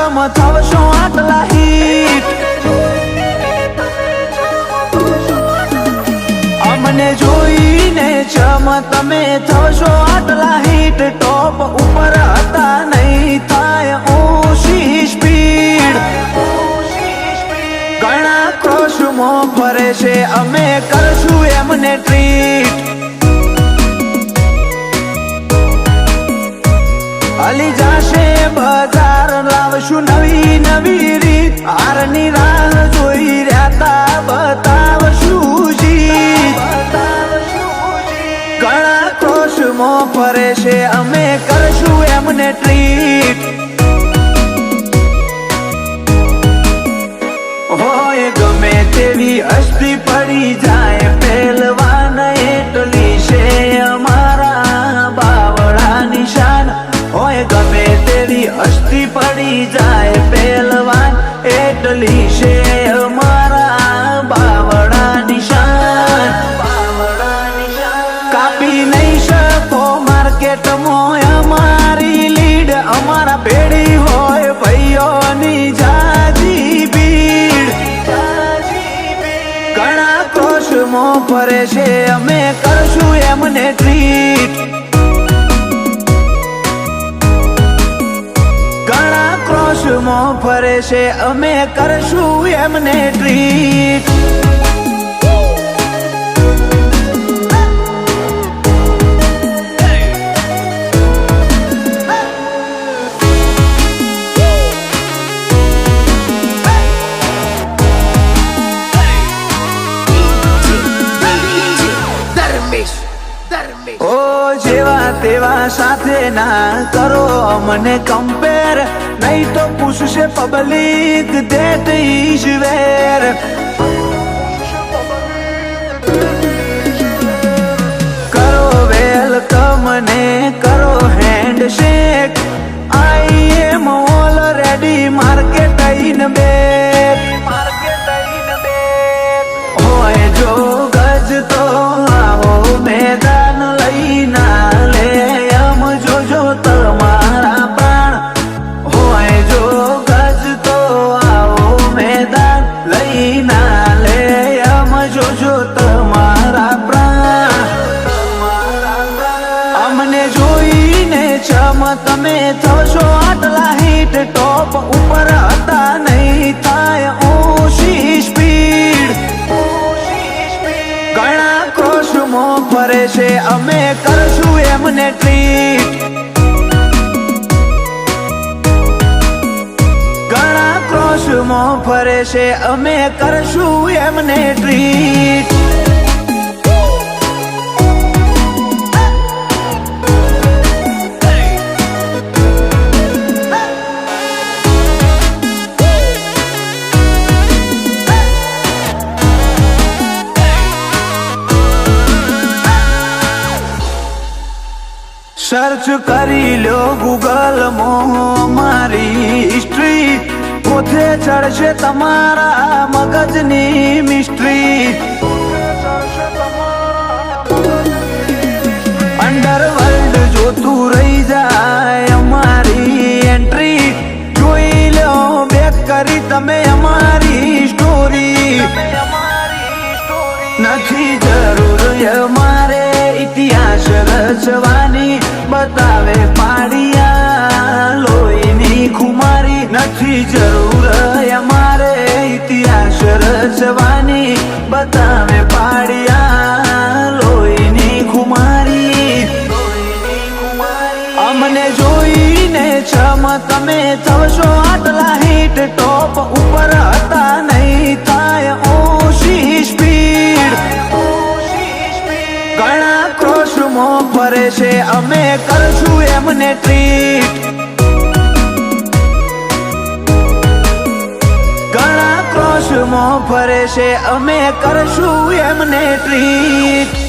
ચમ થવશો આટલા હિટ, અમને જોઈને ચમ તમે થવશો આટલા હિટ. ટોપ ઉપર હતા નહીં થાય ઓછી સ્પીડ, ઘણા ક્રોશમાં ફરે છે અમે કરશું એમને ટ્રીટ. હલી જાશે બજાર લાવશું નવી નવી રીત, હારની રાહ જોઈ રહ્યા બતાવશું જીત. ઘણા ક્રોશમાં ફરે છે અમે કરશું એમને ટ્રીટ. હોય ગમે તેવી હસ્તી પડી જાય પહેલવાન, એટલી છે અમારા બાવળા નિશાન. હોય ગમે તેવી હસ્તી પડી જાય પહેલવાન, એટલી છે અમારા બાવળા નિશાન. કાપી નહીં શકો માર્કેટમાં અમારી લીડ, અમારા પેઢી હોય ભાઈઓની જાજી ભીડ. ઘણા ક્રોશમાં ફરે છે અમે કરશું એમને ટ્રીટ. ઘણા ક્રોશમાં ફરે છે અમે કરશું એમને ટ્રીટ. ઓ જેવા તેવા સાથે ના કરો મને કમ્પેર, નહીં તો પૂછશે પબ્લિક ધેટ ઇઝ વેર. કરો વેલકમ ને કરો handshake, I am already market in back. હોય જો ગજ તો આવો મેદાન લઈના લે, એમ જોજો તમારા પ્રાણ. હોય જો ગજ તો આવો મેદાન લઈના લે, એમ જોજો તમારા પ્રાણ. અમને જોઈને ચમ તમે થશો આટલા હિટ, ટોપ ઉપર હતા નહીં થાય ઓછી સ્પીડ. ઘણા ક્રોશમાં ફરે છે અમે કરશું એમને ટ્રીટ. ઘણા ક્રોશમાં ફરે છે અમે કરશું એમને ટ્રીટ. સર્ચ કરી લો ગૂગલમાં મારી હિસ્ટ્રી, પોતે ચડશે તમારા મગજની મિસ્ટ્રી. અંડરવર્લ્ડ જોતું રહી જાય અમારી એન્ટ્રી, જોઈ લો બેક કરી તમે અમારી સ્ટોરી. નથી જરૂર અમારે ઇતિહાસ રચવાની, બતાવે પાડિયા લોહીની ખુમારી. નથી જરૂર અમારે ઇતિહાસ રચવાની, બતાવે પાડિયા લોહીની ખુમારી. અમને જોઈને ચમ તમે થવશો આટલા હિટ, ટોપ ઉપર હતા નહીં થાય ઓછી સ્પીડ. ઘણા ક્રોશમાં ફરે છે અમે કરશું એમને ટ્રીટ. ઘણા ક્રોશમાં ફરે છે અમે કરશું એમને ટ્રીટ.